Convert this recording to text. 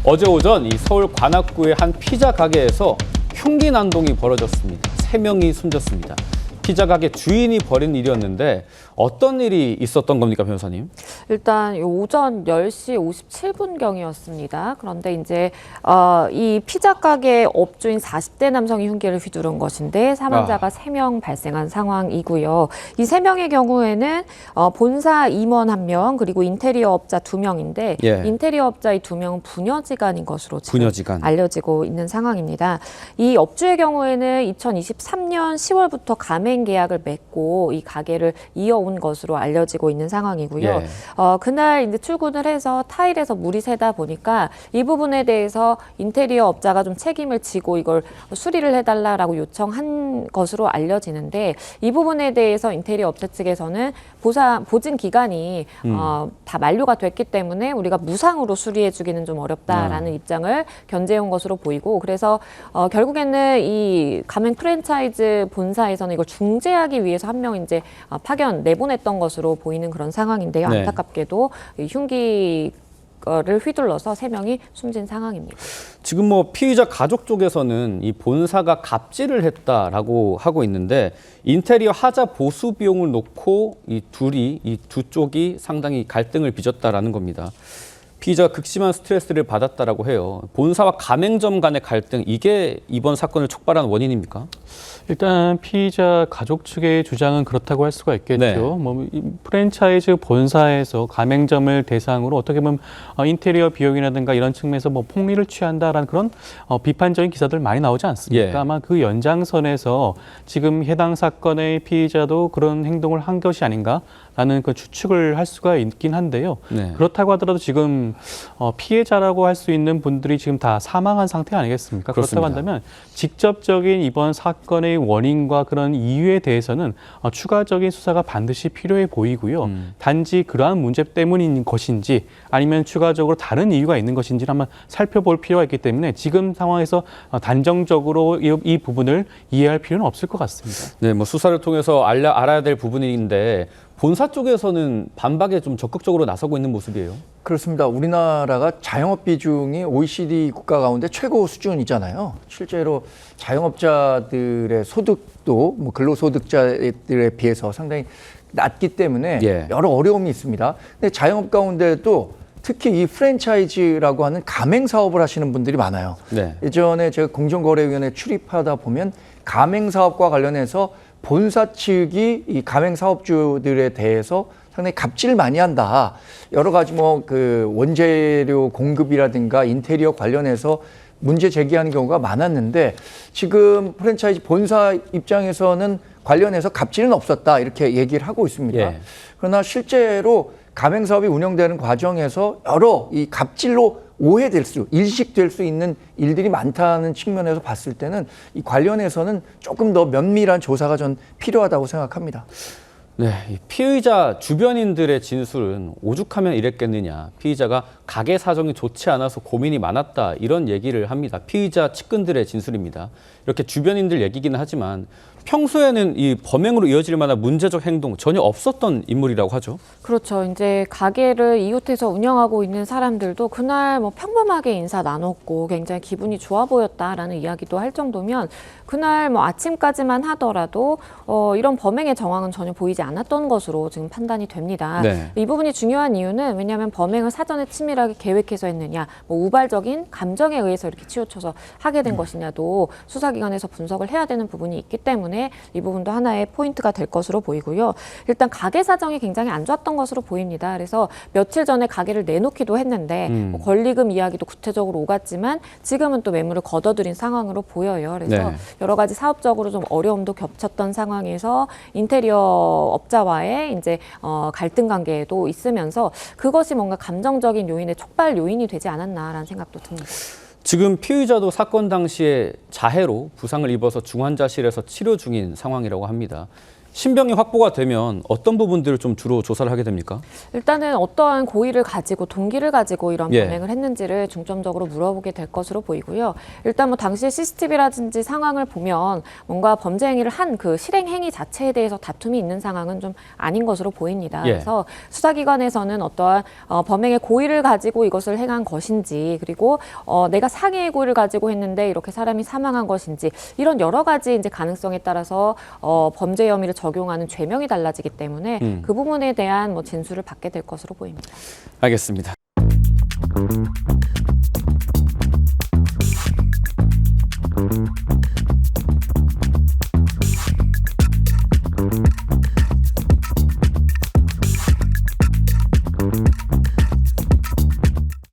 어제 오전 이 서울 관악구의 한 피자 가게에서 흉기 난동이 벌어졌습니다. 3명이 숨졌습니다. 피자 가게 주인이 벌인 일이었는데 어떤 일이 있었던 겁니까, 변호사님? 일단 오전 10시 57분경이었습니다. 그런데 이제 이 피자 가게 업주인 40대 남성이 흉기를 휘두른 것인데 사망자가 3명 발생한 상황이고요. 이 3명의 경우에는 본사 임원 1명 그리고 인테리어 업자 2명인데 예. 인테리어 업자 이 2명은 부녀지간인 것으로 지금 부녀지간. 알려지고 있는 상황입니다. 이 업주의 경우에는 2023년 10월부터 가맹 계약을 맺고 이 가게를 이어온 것으로 알려지고 있는 상황이고요. 예. 그날 이제 출근을 해서 타일에서 물이 새다 보니까 이 부분에 대해서 인테리어 업자가 좀 책임을 지고 이걸 수리를 해달라라고 요청한 것으로 알려지는데 이 부분에 대해서 인테리어 업체 측에서는 보증 기간이 다 만료가 됐기 때문에 우리가 무상으로 수리해주기는 좀 어렵다라는 입장을 견제해온 것으로 보이고 그래서 결국에는 이 가맹 프랜차이즈 본사에서는 이걸 중재하기 위해서 한 명 이제 파견 내보냈던 것으로 보이는 그런 상황인데요. 네. 안타깝게도 이 흉기를 휘둘러서 3명이 숨진 상황입니다. 지금 뭐 피의자 가족 쪽에서는 이 본사가 갑질을 했다라고 하고 있는데 인테리어 하자 보수 비용을 놓고 이 두 쪽이 상당히 갈등을 빚었다라는 겁니다. 피의자가 극심한 스트레스를 받았다라고 해요. 본사와 가맹점 간의 갈등, 이게 이번 사건을 촉발한 원인입니까? 일단 피의자 가족 측의 주장은 그렇다고 할 수가 있겠죠. 네. 이 프랜차이즈 본사에서 가맹점을 대상으로 어떻게 보면 인테리어 비용이라든가 이런 측면에서 폭리를 취한다라는 그런 비판적인 기사들 많이 나오지 않습니까? 예. 아마 그 연장선에서 지금 해당 사건의 피의자도 그런 행동을 한 것이 아닌가라는 그 추측을 할 수가 있긴 한데요. 네. 그렇다고 하더라도 지금 피해자라고 할 수 있는 분들이 지금 다 사망한 상태 아니겠습니까? 그렇습니다. 그렇다고 한다면 직접적인 이번 사건의 원인과 그런 이유에 대해서는 추가적인 수사가 반드시 필요해 보이고요. 단지 그러한 문제 때문인 것인지 아니면 추가적으로 다른 이유가 있는 것인지를 한번 살펴볼 필요가 있기 때문에 지금 상황에서 단정적으로 이 부분을 이해할 필요는 없을 것 같습니다. 네, 뭐 수사를 통해서 알아야 될 부분인데 본사 쪽에서는 반박에 좀 적극적으로 나서고 있는 모습이에요. 그렇습니다. 우리나라가 자영업 비중이 OECD 국가 가운데 최고 수준이잖아요. 실제로 자영업자들의 소득도 근로소득자들에 비해서 상당히 낮기 때문에 예. 여러 어려움이 있습니다. 근데 자영업 가운데도 특히 이 프랜차이즈라고 하는 가맹 사업을 하시는 분들이 많아요. 네. 예전에 제가 공정거래위원회 출입하다 보면 가맹 사업과 관련해서 본사 측이 이 가맹 사업주들에 대해서 상당히 갑질을 많이 한다. 여러 가지 원재료 공급이라든가 인테리어 관련해서 문제 제기하는 경우가 많았는데 지금 프랜차이즈 본사 입장에서는 관련해서 갑질은 없었다 이렇게 얘기를 하고 있습니다. 예. 그러나 실제로 가맹 사업이 운영되는 과정에서 여러 이 갑질로 인식될 수 있는 일들이 많다는 측면에서 봤을 때는 이 관련해서는 조금 더 면밀한 조사가 전 필요하다고 생각합니다. 네, 이 피의자 주변인들의 진술은 오죽하면 이랬겠느냐. 피의자가 가게 사정이 좋지 않아서 고민이 많았다. 이런 얘기를 합니다. 피의자 측근들의 진술입니다. 이렇게 주변인들 얘기기는 하지만 평소에는 이 범행으로 이어질 만한 문제적 행동 전혀 없었던 인물이라고 하죠. 그렇죠. 이제 가게를 이웃에서 운영하고 있는 사람들도 그날 평범하게 인사 나눴고 굉장히 기분이 좋아 보였다라는 이야기도 할 정도면 그날 아침까지만 하더라도 이런 범행의 정황은 전혀 보이지 않았던 것으로 지금 판단이 됩니다. 네. 이 부분이 중요한 이유는 왜냐하면 범행을 사전에 치밀하게 계획해서 했느냐, 우발적인 감정에 의해서 이렇게 치우쳐서 하게 된 것이냐도 수사기관에서 분석을 해야 되는 부분이 있기 때문에 이 부분도 하나의 포인트가 될 것으로 보이고요. 일단 가게 사정이 굉장히 안 좋았던 것으로 보입니다. 그래서 며칠 전에 가게를 내놓기도 했는데 권리금 이야기도 구체적으로 오갔지만 지금은 또 매물을 걷어들인 상황으로 보여요. 그래서 네. 여러 가지 사업적으로 좀 어려움도 겹쳤던 상황에서 인테리어 업자와의 이제 갈등 관계도 있으면서 그것이 뭔가 감정적인 요인의 촉발 요인이 되지 않았나라는 생각도 듭니다. 지금 피의자도 사건 당시에 자해로 부상을 입어서 중환자실에서 치료 중인 상황이라고 합니다. 신병이 확보가 되면 어떤 부분들을 좀 주로 조사를 하게 됩니까? 일단은 어떠한 고의를 가지고 동기를 가지고 이런 예. 범행을 했는지를 중점적으로 물어보게 될 것으로 보이고요. 일단 뭐 당시의 CCTV라든지 상황을 보면 뭔가 범죄 행위를 한 그 실행 행위 자체에 대해서 다툼이 있는 상황은 좀 아닌 것으로 보입니다. 예. 그래서 수사기관에서는 어떠한 범행의 고의를 가지고 이것을 행한 것인지, 그리고 내가 상해의 고의를 가지고 했는데 이렇게 사람이 사망한 것인지, 이런 여러 가지 이제 가능성에 따라서 범죄 혐의를 적용하는 죄명이 달라지기 때문에 그 부분에 대한 뭐 진술을 받게 될 것으로 보입니다. 알겠습니다.